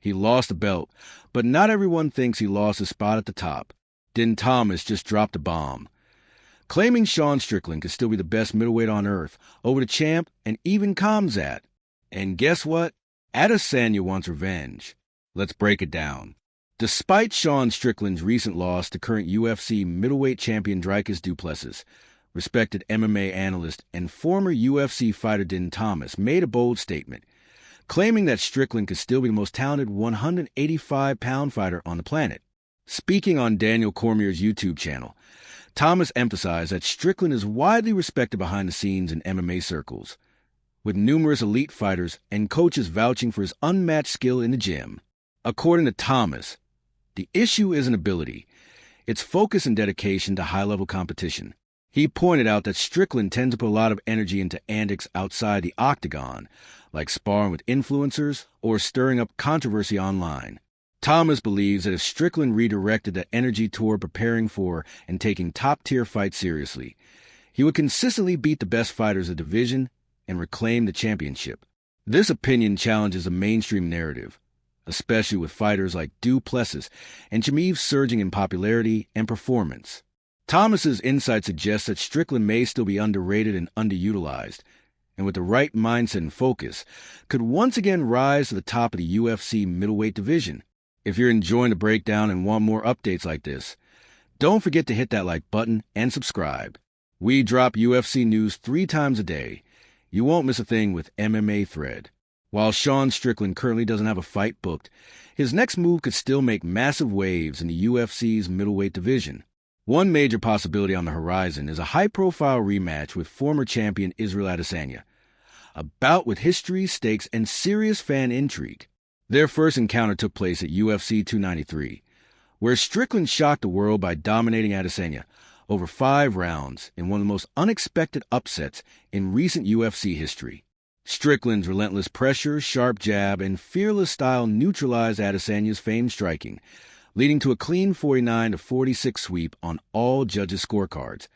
He lost the belt, but not everyone thinks he lost his spot at the top. Din Thomas just dropped a bomb, claiming Sean Strickland could still be the best middleweight on earth over the champ and even Khamzat. And guess what? Adesanya wants revenge. Let's break it down. Despite Sean Strickland's recent loss to current UFC middleweight champion Dricus du Plessis, respected MMA analyst and former UFC fighter Din Thomas made a bold statement, claiming that Strickland could still be the most talented 185-pound fighter on the planet. Speaking on Daniel Cormier's YouTube channel, Thomas emphasized that Strickland is widely respected behind the scenes in MMA circles, with numerous elite fighters and coaches vouching for his unmatched skill in the gym. According to Thomas, the issue isn't ability, it's focus and dedication to high-level competition. He pointed out that Strickland tends to put a lot of energy into antics outside the octagon, like sparring with influencers or stirring up controversy online. Thomas believes that if Strickland redirected that energy toward preparing for and taking top-tier fights seriously, he would consistently beat the best fighters of the division and reclaim the championship. This opinion challenges the mainstream narrative, especially with fighters like Du Plessis and Chimaev surging in popularity and performance. Thomas's insight suggests that Strickland may still be underrated and underutilized, and with the right mindset and focus, could once again rise to the top of the UFC middleweight division. If you're enjoying the breakdown and want more updates like this, don't forget to hit that like button and subscribe. We drop UFC news 3 times a day. You won't miss a thing with MMA Thread. While Sean Strickland currently doesn't have a fight booked, his next move could still make massive waves in the UFC's middleweight division. One major possibility on the horizon is a high-profile rematch with former champion Israel Adesanya, a bout with history, stakes, and serious fan intrigue. Their first encounter took place at UFC 293, where Strickland shocked the world by dominating Adesanya over 5 rounds in one of the most unexpected upsets in recent UFC history. Strickland's relentless pressure, sharp jab, and fearless style neutralized Adesanya's famed striking, leading to a clean 49-46 sweep on all judges' scorecards,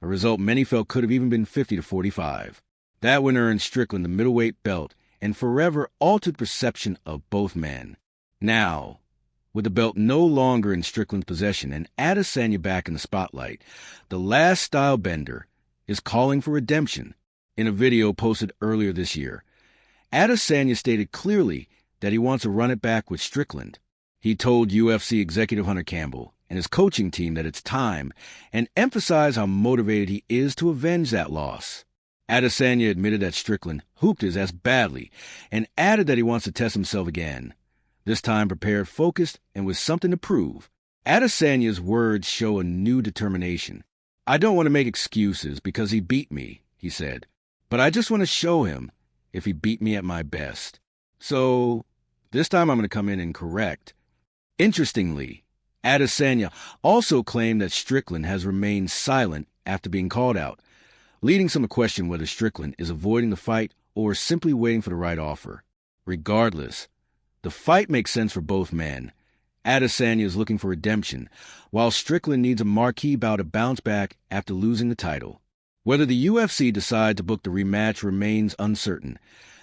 a result many felt could have even been 50-45. That win earned Strickland the middleweight belt and forever altered perception of both men. Now, with the belt no longer in Strickland's possession and Adesanya back in the spotlight, the last style bender is calling for redemption. In a video posted earlier this year, Adesanya stated clearly that he wants to run it back with Strickland. He told UFC executive Hunter Campbell and his coaching team that it's time and emphasized how motivated he is to avenge that loss. Adesanya admitted that Strickland hooped his ass badly and added that he wants to test himself again, this time prepared, focused, and with something to prove. Adesanya's words show a new determination. "I don't want to make excuses because he beat me," he said, "but I just want to show him if he beat me at my best. So this time I'm going to come in and correct." Interestingly, Adesanya also claimed that Strickland has remained silent after being called out, leading some to question whether Strickland is avoiding the fight or simply waiting for the right offer. Regardless, the fight makes sense for both men. Adesanya is looking for redemption, while Strickland needs a marquee bout to bounce back after losing the title. Whether the UFC decide to book the rematch remains uncertain,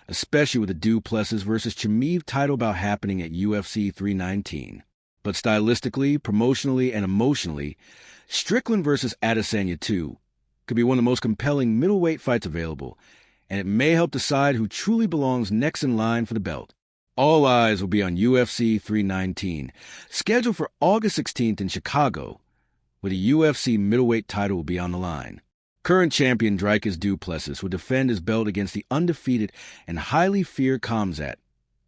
especially with the Du Plessis versus Chimaev title bout happening at UFC 319. But stylistically, promotionally, and emotionally, Strickland versus Adesanya 2 could be one of the most compelling middleweight fights available, and it may help decide who truly belongs next in line for the belt. All eyes will be on UFC 319, scheduled for August 16th in Chicago, where the UFC middleweight title will be on the line. Current champion Dricus du Plessis will defend his belt against the undefeated and highly feared Khamzat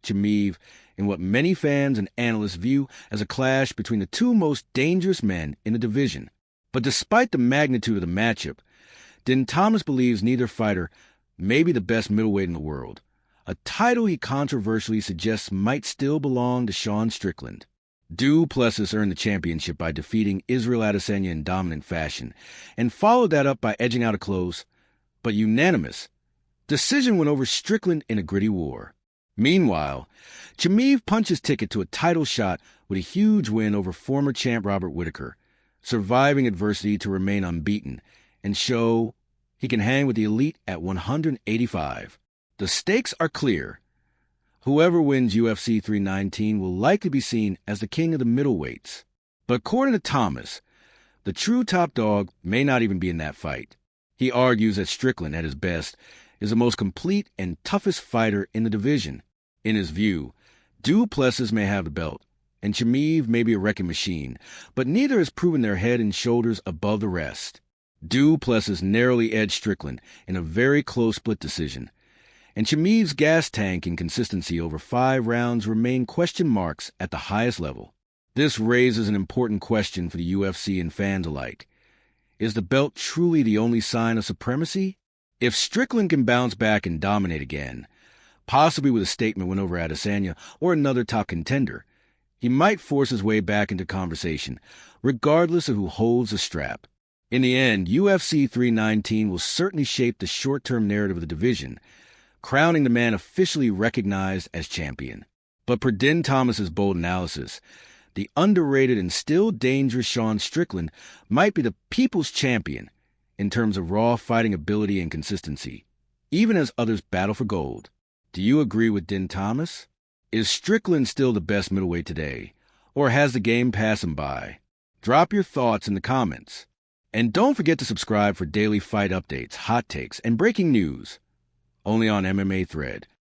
Chimaev in what many fans and analysts view as a clash between the 2 most dangerous men in the division. But despite the magnitude of the matchup, Din Thomas believes neither fighter may be the best middleweight in the world, a title he controversially suggests might still belong to Sean Strickland. Du Plessis earned the championship by defeating Israel Adesanya in dominant fashion, and followed that up by edging out a close, but unanimous, decision win over Strickland in a gritty war. Meanwhile, Chimaev punched his ticket to a title shot with a huge win over former champ Robert Whittaker, surviving adversity to remain unbeaten and show he can hang with the elite at 185. The stakes are clear. Whoever wins UFC 319 will likely be seen as the king of the middleweights. But according to Thomas, the true top dog may not even be in that fight. He argues that Strickland, at his best, is the most complete and toughest fighter in the division. In his view, Du Plessis may have the belt, and Chimaev may be a wrecking machine, but neither has proven their head and shoulders above the rest. Du Plessis narrowly edged Strickland in a very close split decision, and Chimaev's gas tank and consistency over 5 rounds remain question marks at the highest level. This raises an important question for the UFC and fans alike. Is the belt truly the only sign of supremacy? If Strickland can bounce back and dominate again, possibly with a statement win over Adesanya or another top contender, he might force his way back into conversation, regardless of who holds the strap. In the end, UFC 319 will certainly shape the short-term narrative of the division, crowning the man officially recognized as champion. But per Din Thomas's bold analysis, the underrated and still dangerous Sean Strickland might be the people's champion in terms of raw fighting ability and consistency, even as others battle for gold. Do you agree with Din Thomas? Is Strickland still the best middleweight today, or has the game passed him by? Drop your thoughts in the comments. And don't forget to subscribe for daily fight updates, hot takes, and breaking news, only on MMA Thread.